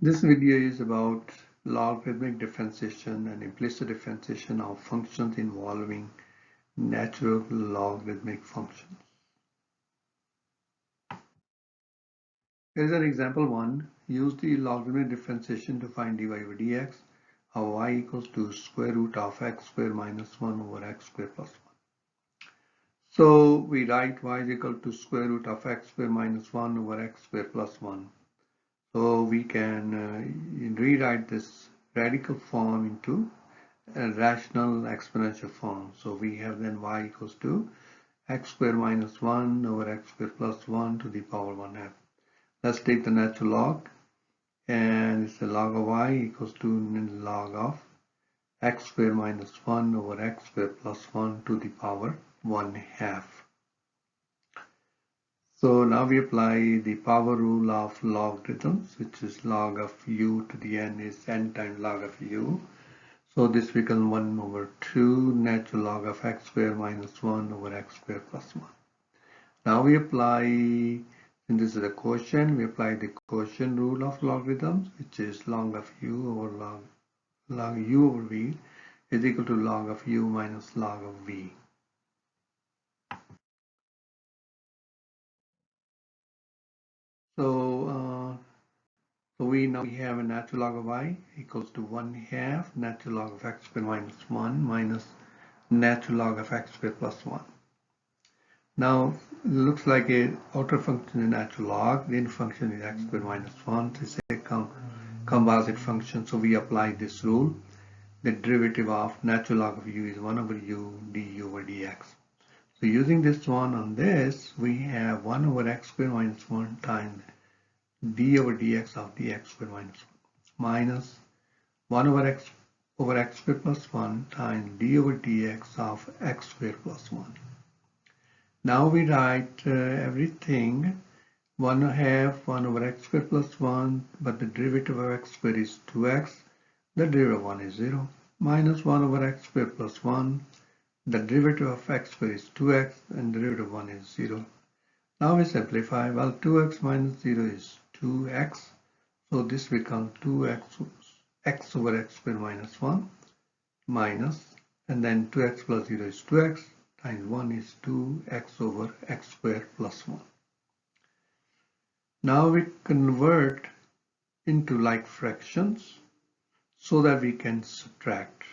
This video is about logarithmic differentiation and implicit differentiation of functions involving natural logarithmic functions. Here is an example 1. Use the logarithmic differentiation to find dy over dx of y equals to square root of x squared minus 1 over x squared plus 1. So we write y is equal to square root of x squared minus 1 over x squared plus 1. So we can rewrite this radical form into a rational exponential form. So we have then y equals to x squared minus 1 over x squared plus 1 to the power 1/2. Let's take the natural log, and it's the log of y equals to log of x squared minus 1 over x squared plus 1 to the power 1/2. So now we apply the power rule of logarithms, which is log of u to the n is n times log of u. So this becomes 1 over 2 natural log of x squared minus 1 over x squared plus 1. Now we apply, and this is a quotient, we apply the quotient rule of logarithms, which is log of u over log u over v is equal to log of u minus log of v. So we now have a natural log of y equals to 1/2 natural log of x squared minus 1 minus natural log of x squared plus 1. Now it looks like a outer function is natural log, the inner function is x squared minus 1. This is a composite function, so we apply this rule. The derivative of natural log of u is 1 over u du over dx. So using this one on this, we have 1 over x squared minus 1 times d over dx of the x squared minus 1 minus 1 over x squared plus 1 times d over dx of x squared plus 1. Now we write everything 1/2 1 over x squared plus 1, but the derivative of x squared is 2x, the derivative of 1 is 0, minus 1 over x squared plus 1, the derivative of x squared is 2x, and the derivative of 1 is 0. Now we simplify. Well, 2x minus 0 is 2x, so this becomes 2x over x squared minus 1 minus, and then 2x plus 0 is 2x, times 1 is 2x over x squared plus 1. Now we convert into like fractions so that we can subtract.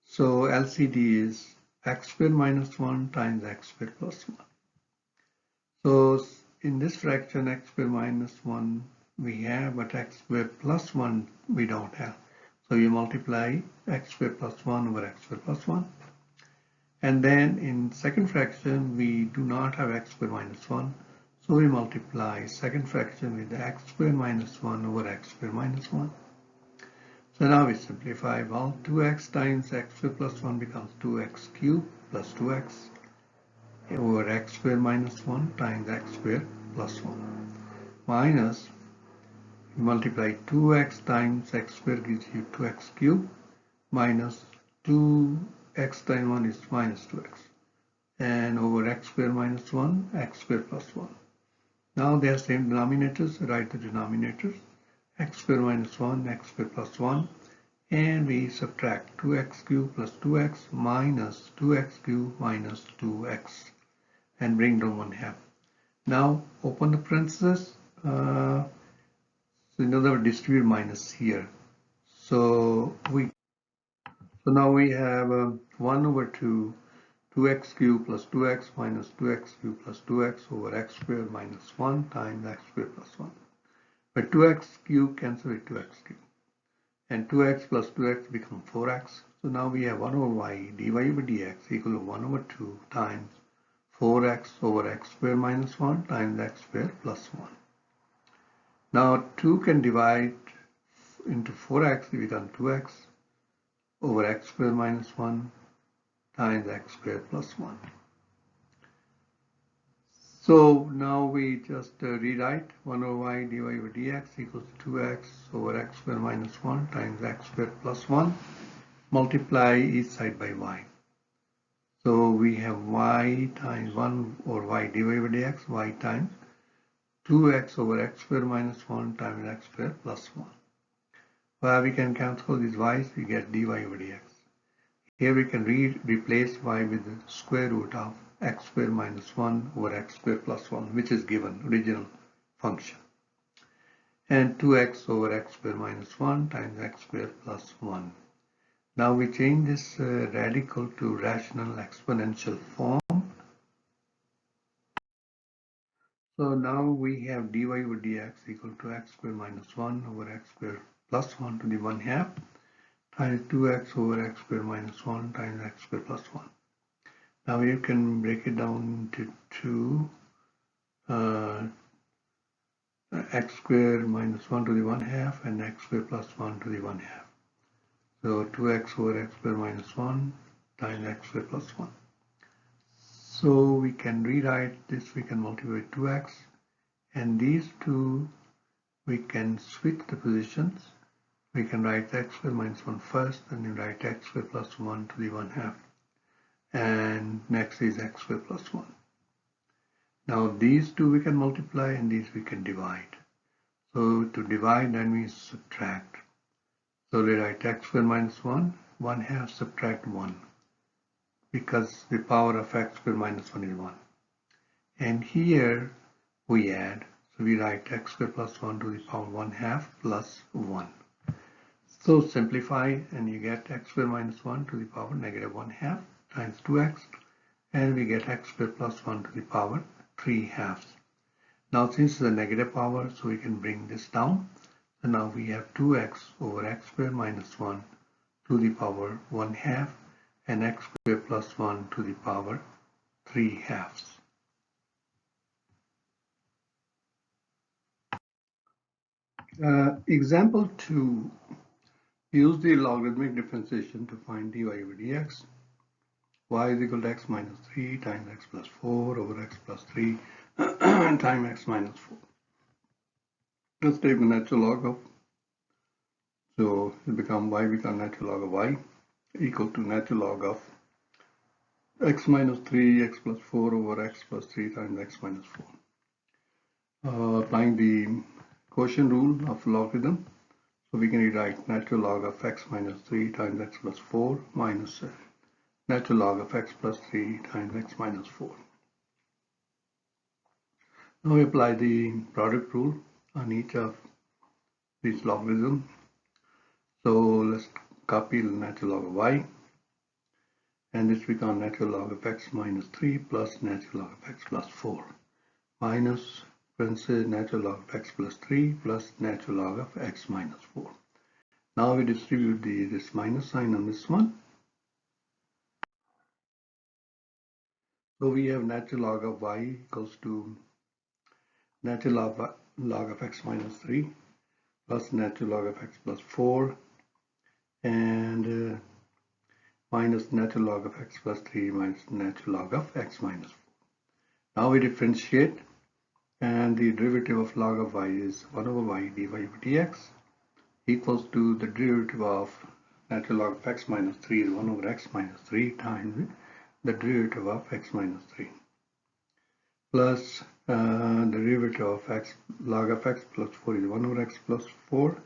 So LCD is x squared minus 1 times x squared plus 1. So in this fraction, x squared minus 1 we have, but x squared plus 1 we don't have. So you multiply x squared plus 1 over x squared plus 1. And then in second fraction, we do not have x squared minus 1. So we multiply second fraction with x squared minus 1 over x squared minus 1. So now we simplify. Well, 2x times x squared plus 1 becomes 2x cubed plus 2x over x squared minus 1 times x squared plus 1. Minus, you multiply 2x times x squared gives you 2x cubed minus 2x times 1 is minus 2x. And over x squared minus 1, x squared plus 1. Now they are same denominators, write the denominators. X squared minus 1, x squared plus 1. And we subtract 2x cubed plus 2x minus 2x cubed minus 2x. And bring down 1/2. Now open the parentheses. So in other words, distribute minus here. So now we have 1 over 2x cubed plus 2x minus 2x cubed plus 2x over x squared minus 1 times x squared plus 1. But 2x cubed cancel with 2x cubed. And 2x plus 2x become 4x. So now we have 1 over y dy over dx equal to 1 over 2 times 4x over x squared minus 1 times x squared plus 1. Now 2 can divide into 4x, we become 2x over x squared minus 1 times x squared plus 1. So now we just rewrite 1 over y dy over dx equals 2x over x squared minus 1 times x squared plus 1. Multiply each side by y. So we have y times 1 over y dy over dx, y times 2x over x squared minus 1 times x squared plus 1. Well, we can cancel these y's, we get dy over dx. Here we can replace y with the square root of x squared minus 1 over x squared plus 1, which is given, original function. And 2x over x squared minus 1 times x squared plus 1. Now we change this radical to rational exponential form. So now we have dy over dx equal to x squared minus 1 over x squared plus 1 to the 1 half times 2x over x squared minus 1 times x squared plus 1. Now you can break it down into 2 x squared minus 1 to the 1 half and x squared plus 1 to the 1 half. So 2x over x squared minus 1 times x squared plus 1. So we can rewrite this, we can multiply 2x, and these two we can switch the positions. We can write x squared minus 1 first, and then write x squared plus 1 to the 1 half. And next is x squared plus 1. Now these two we can multiply and these we can divide. So to divide, that means subtract. So we write x squared minus 1, 1 half subtract 1, because the power of x squared minus 1 is 1. And here we add, so we write x squared plus 1 to the power 1 half plus 1. So simplify and you get x squared minus 1 to the power negative 1 half times 2x, and we get x squared plus 1 to the power 3 halves. Now since it's a negative power, so we can bring this down. So now we have 2x over x squared minus 1 to the power 1 half and x squared plus 1 to the power 3 halves. Example 2. Use the logarithmic differentiation to find dy over dx. Y is equal to x minus 3 times x plus 4 over x plus 3 times x minus 4. Let's take the natural log of, so it become y become natural log of y equal to natural log of x minus 3 x plus 4 over x plus 3 times x minus 4. Applying the quotient rule of logarithm, so we can rewrite natural log of x minus 3 times x plus 4 minus natural log of x plus 3 times x minus 4. Now we apply the product rule on each of these logarithms. So let's copy the natural log of y, and this becomes natural log of x minus 3 plus natural log of x plus 4 minus parentheses natural log of x plus 3 plus natural log of x minus 4. Now we distribute this minus sign on this one. So we have natural log of y equals to natural log of x minus 3 plus natural log of x plus 4 and minus natural log of x plus 3 minus natural log of x minus 4. Now we differentiate, and the derivative of log of y is 1 over y dy over dx equals to the derivative of natural log of x minus 3 is 1 over x minus 3 times the derivative of x minus 3 plus the derivative of x log of x plus 4 is 1 over x plus 4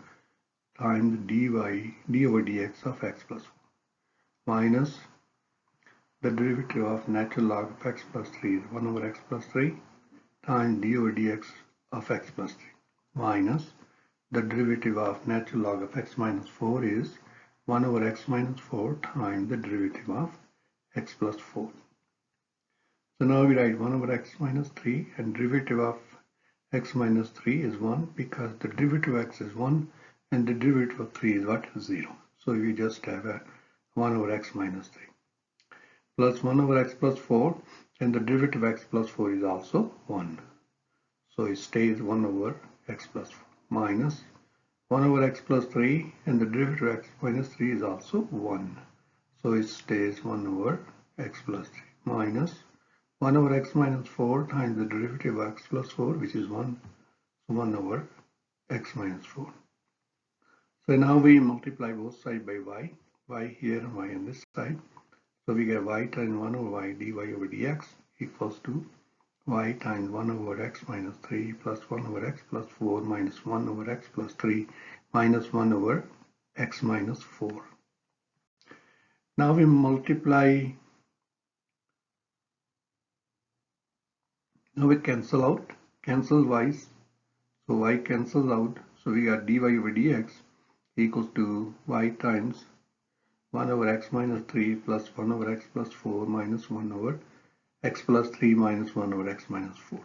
times d over dx of x plus 4 minus the derivative of natural log of x plus 3 is 1 over x plus 3 times d over dx of x plus 3 minus the derivative of natural log of x minus 4 is 1 over x minus 4 times the derivative of x plus 4. So now we write 1 over x minus 3, and derivative of x minus 3 is 1 because the derivative of x is 1 and the derivative of 3 is what? 0. So we just have a 1 over x minus 3 plus 1 over x plus 4, and the derivative of x plus 4 is also 1. So it stays 1 over x plus 4 minus 1 over x plus 3, and the derivative of x minus 3 is also 1. So it stays 1 over x plus 3 minus 1 over x minus 4 times the derivative of x plus 4, which is 1, so 1 over x minus 4. So now we multiply both sides by y here and y on this side. So we get y times 1 over y dy over dx equals to y times 1 over x minus 3 plus 1 over x plus 4 minus 1 over x plus 3 minus 1 over x minus 4. Now we multiply, now we cancel y's, so y cancels out, so we got dy over dx equals to y times 1 over x minus 3 plus 1 over x plus 4 minus 1 over x plus 3 minus 1 over x minus 4.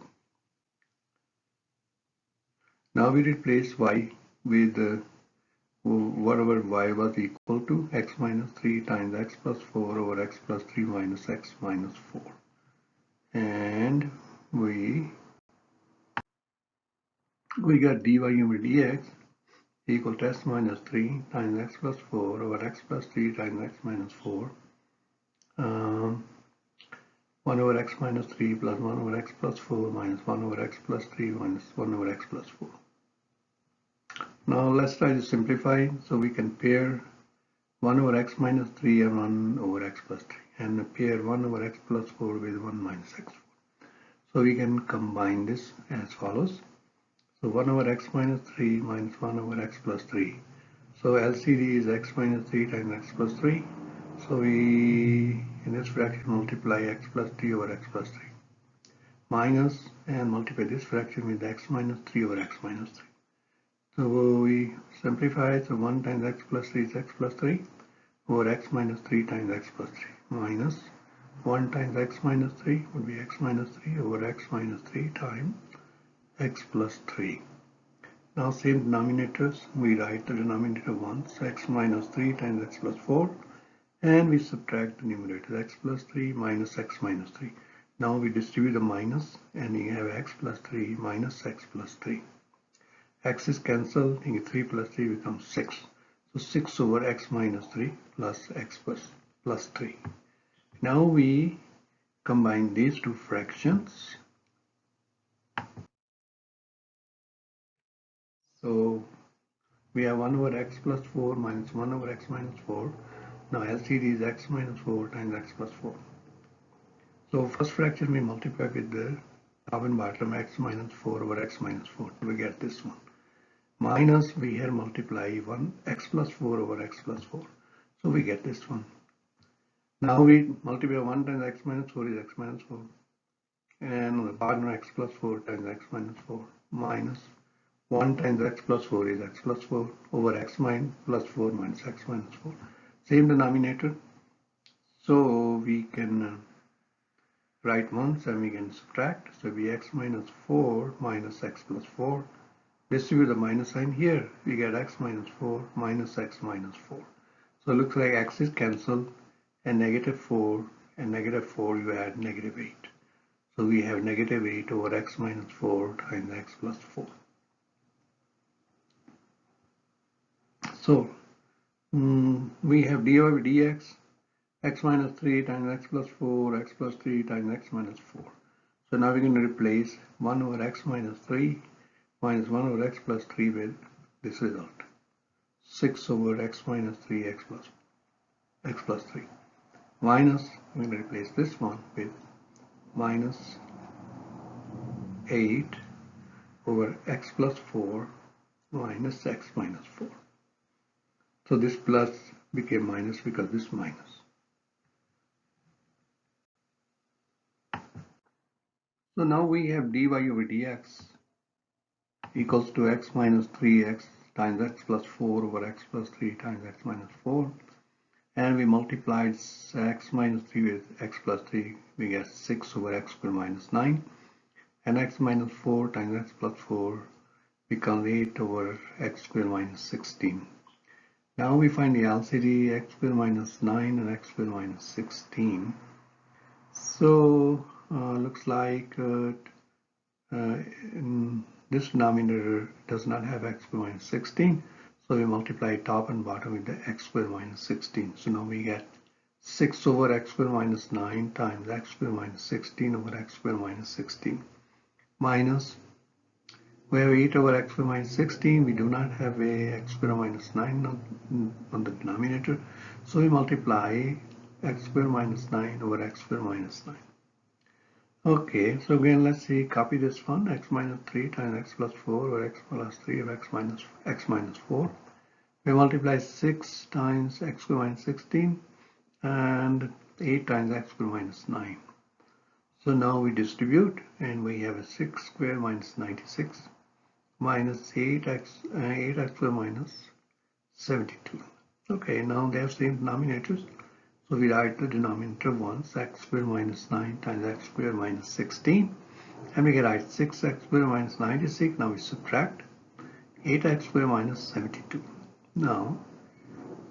Now we replace y with whatever y was equal to x minus 3 times x plus 4 over x plus 3 minus x minus 4. And we got dy over dx equal to x minus 3 times x plus 4 over x plus 3 times x minus 4. 1 over x minus 3 plus 1 over x plus 4 minus 1 over x plus 3 minus 1 over x plus 4. Now let's try to simplify, so we can pair 1 over x minus 3 and 1 over x plus 3 and pair 1 over x plus 4 with 1 minus x 4. So we can combine this as follows. So 1 over x minus 3 minus 1 over x plus 3. So LCD is x minus 3 times x plus 3. So we, in this fraction, multiply x plus 3 over x plus 3. Minus and multiply this fraction with x minus 3 over x minus 3. So we simplify, so 1 times x plus 3 is x plus 3 over x minus 3 times x plus 3 minus 1 times x minus 3 would be x minus 3 over x minus 3 times x plus 3. Now same denominators, we write the denominator once, x minus 3 times x plus 4, and we subtract the numerator, x plus 3 minus x minus 3. Now we distribute the minus and we have x plus 3 minus x plus 3. X is cancelled, 3 plus 3 becomes 6. So 6 over x minus 3 plus x plus 3. Now we combine these two fractions. So we have 1 over x plus 4 minus 1 over x minus 4. Now LCD is x minus 4 times x plus 4. So first fraction we multiply with the top and bottom x minus 4 over x minus 4. We get this one. Minus we here multiply 1 x plus 4 over x plus 4. So we get this one. Now we multiply 1 times x minus 4 is x minus 4. And on the bottom x plus 4 times x minus 4 minus 1 times x plus 4 is x plus 4 over x minus plus 4 minus x minus 4. Same denominator. So we can write once and we can subtract. So we x minus 4 minus x plus 4. Distribute the minus sign here. We get x minus 4 minus x minus 4. So it looks like x is cancelled and negative 4 and negative 4 you add negative 8. So we have negative 8 over x minus 4 times x plus 4. So we have dy over dx, x minus 3 times x plus 4, x plus 3 times x minus 4. So now we're going to replace 1 over x minus 3 minus 1 over x plus 3 with this result. 6 over x minus 3 x plus 3. Minus, I'm going to replace this one with minus 8 over x plus 4 minus x minus 4. So this plus became minus because this minus. So now we have dy over dx equals to x minus 3x times x plus 4 over x plus 3 times x minus 4. And we multiplied x minus 3 with x plus 3, we get 6 over x squared minus 9. And x minus 4 times x plus 4 becomes 8 over x squared minus 16. Now we find the LCD, x squared minus 9 and x squared minus 16. So looks like this denominator does not have x squared minus 16. So we multiply top and bottom with the x squared minus 16. So now we get 6 over x squared minus 9 times x squared minus 16 over x squared minus 16. Minus, we have 8 over x squared minus 16. We do not have a x squared minus 9 on the denominator. So we multiply x squared minus 9 over x squared minus 9. Okay, so again, let's see, copy this one, x minus 3 times x plus 4 or x plus 3 of x minus 4. We multiply 6 times x squared minus 16 and 8 times x squared minus 9. So now we distribute and we have a 6 squared minus 96 minus 8x squared minus 72. Okay, now they have same denominators. So we write the denominator once, x squared minus 9 times x squared minus 16. And we can write 6x squared minus 96. Now we subtract 8x squared minus 72. Now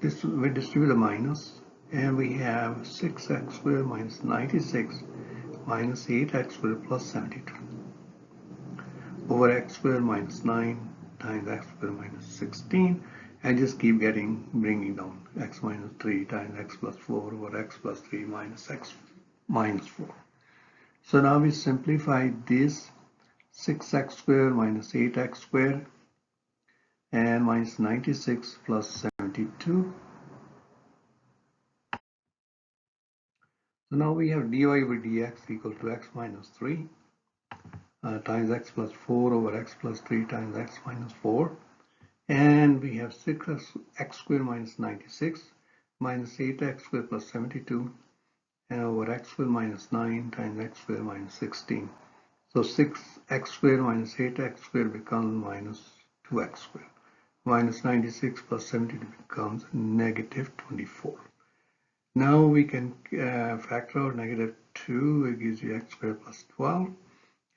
we distribute the minus and we have 6x squared minus 96 minus 8x squared plus 72 over x squared minus 9 times x squared minus 16, and just keep bringing down x minus 3 times x plus 4 over x plus 3 minus x minus 4. So now we simplify this 6x squared minus 8x squared and minus 96 plus 72. So now we have dy over dx equal to x minus 3 times x plus 4 over x plus 3 times x minus 4. And we have 6x squared minus 96 minus 8x squared plus 72 and over x squared minus 9 times x squared minus 16. So 6x squared minus 8x squared becomes minus 2x squared. Minus 96 plus 72 becomes negative 24. Now we can factor out negative 2. It gives you x squared plus 12.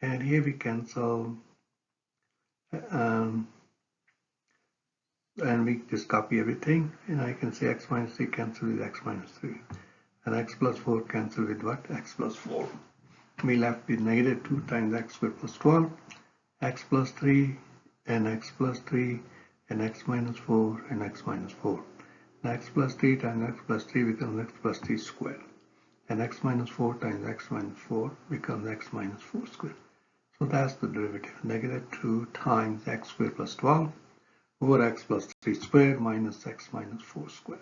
And here we cancel and we just copy everything, and I can say x minus 3 cancel with x minus 3 and x plus 4 cancel with what? X plus 4. We left with negative 2 times x squared plus 12, x plus 3 and x plus 3 and x minus 4 and x minus 4. Now x plus 3 times x plus 3 becomes x plus 3 squared, and x minus 4 times x minus 4 becomes x minus 4 squared. So that's the derivative, negative 2 times x squared plus 12 over x plus 3 squared minus x minus 4 squared.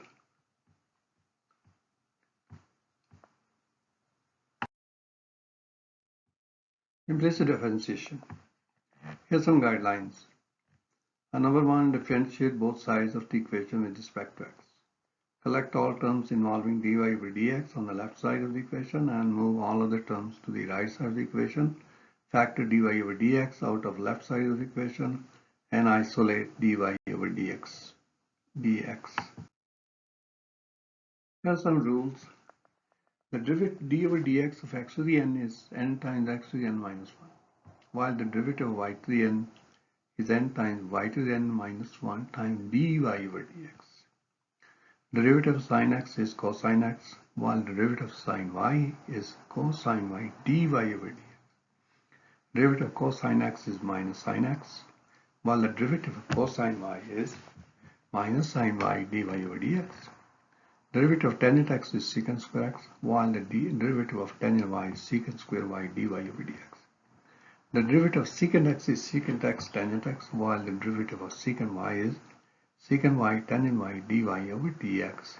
Implicit differentiation. Here's some guidelines. Number 1, differentiate both sides of the equation with respect to x. Collect all terms involving dy over dx on the left side of the equation and move all other terms to the right side of the equation. Factor dy over dx out of left side of the equation and isolate dy over dx. Here are some rules. The derivative d over dx of x to the n is n times x to the n minus 1, while the derivative of y to the n is n times y to the n minus 1 times dy over dx. Derivative of sin x is cosine x, while the derivative of sin y is cosine y dy over dx. Derivative of cosine x is minus sin x, while the derivative of cosine y is minus sin y dy over dx. Derivative of tangent x is secant square x, while the derivative of tangent y is secant square y dy over dx. The derivative of secant x is secant x tangent x, while the derivative of secant y is secant y tangent y dy over dx.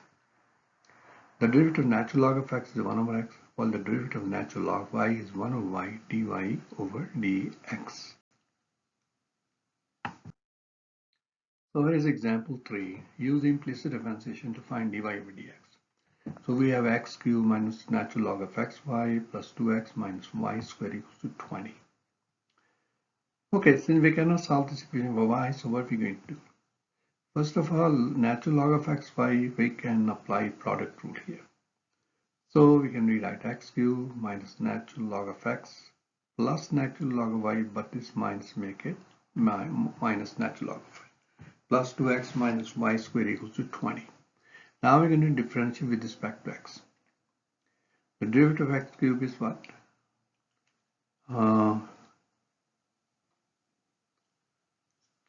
The derivative of natural log of x is 1 over x, while the derivative of natural log of y is 1 over y dy over dx. So here is example 3. Use implicit differentiation to find dy over dx. So we have x cubed minus natural log of xy plus 2x minus y squared equals to 20. Okay, since we cannot solve this equation for y, so what are we going to do? First of all, natural log of xy, we can apply product rule here. So we can rewrite x cubed minus natural log of x plus natural log of y, but this minus make it minus natural log of y plus 2x minus y squared equals to 20. Now we're going to differentiate with respect to x. The derivative of x cubed is what?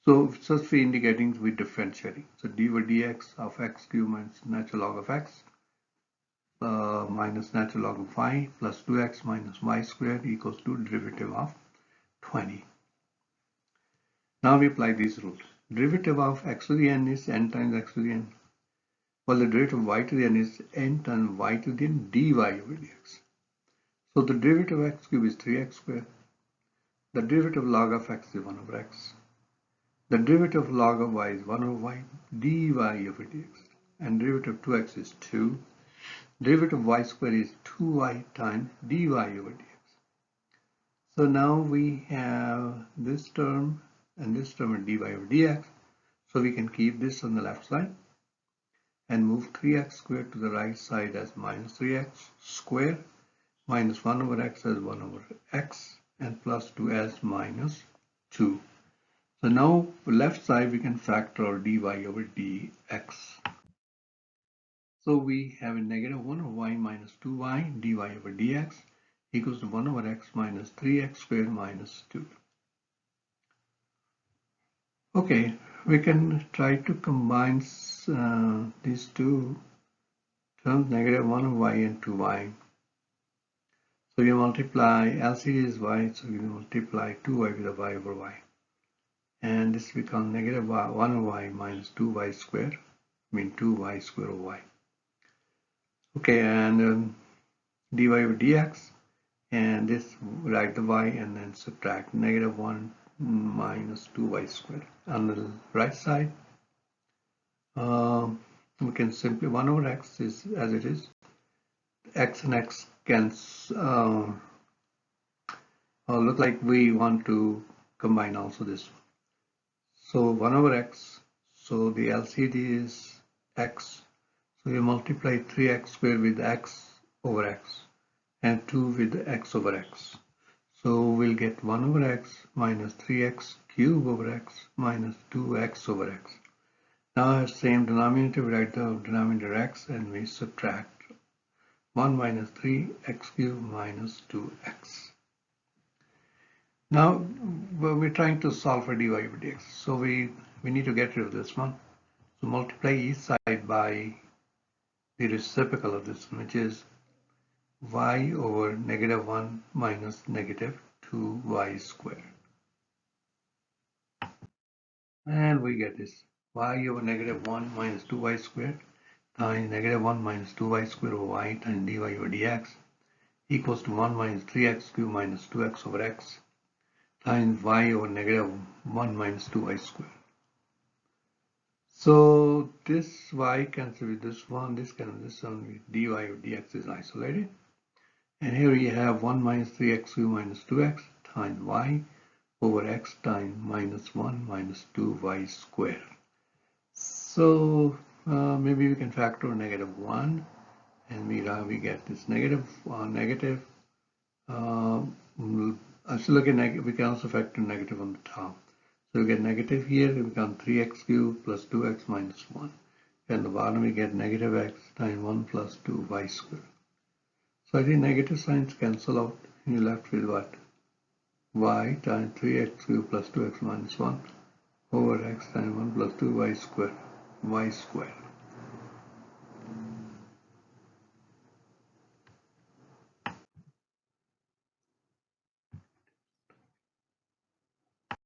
So just for indicating we're differentiating. So d over dx of x cubed minus natural log of x minus natural log of y plus 2x minus y squared equals to derivative of 20. Now we apply these rules. Derivative of x to the n is n times x to the n, while the derivative of y to the n is n times y to the n dy over dx. So the derivative of x cubed is 3x squared. The derivative log of x is 1 over x. The derivative of log of y is 1 over y, dy over dx. And derivative of 2x is 2. Derivative of y squared is 2y times dy over dx. So now we have this term and this term and dy over dx. So we can keep this on the left side and move 3x squared to the right side as minus 3x squared, minus 1 over x as 1 over x, and plus 2 as minus 2. So now left side we can factor our dy over dx. So we have a negative 1 over y minus 2y dy over dx equals to 1 over x minus 3x squared minus 2. Okay, we can try to combine these two terms, negative 1 over y and 2y. So you multiply, LCD is y, so you multiply 2y with a y over y. And this becomes negative 1 over y minus 2y squared, I mean 2y squared over y. Okay, and dy over dx, and this write the y and then subtract negative 1 minus 2y squared. On the right side, we can simply 1 over x is as it is. X and x can look like we want to combine also this one. So 1 over x, so the LCD is x. So you multiply 3x squared with x over x and 2 with x over x. So we'll get 1 over x minus 3x cubed over x minus 2x over x. Now same denominator, we write the denominator x and we subtract 1 minus 3x cubed minus 2x. Now we're trying to solve for dy over dx. So we need to get rid of this one. So multiply each side by the reciprocal of this one, which is y over negative 1 minus negative 2y squared. And we get this y over negative 1 minus 2y squared times negative 1 minus 2y squared over y times dy over dx equals to 1 minus 3x cubed minus 2x over x times y over negative 1 minus 2y squared. So this y cancels with this one, this cancels with this one, with dy over dx is isolated. And here we have 1 minus 3x cubed minus 2x times y over x times minus 1 minus 2y squared. So maybe we can factor negative 1 and we get this negative. So look at we can also factor negative on the top. So we get negative here, it becomes 3x cubed plus 2x minus 1. And the bottom we get negative x times 1 plus 2y squared. So I think negative signs cancel out and you're left with what? Y times 3x cubed plus 2x minus 1 over x times 1 plus 2y squared, y squared.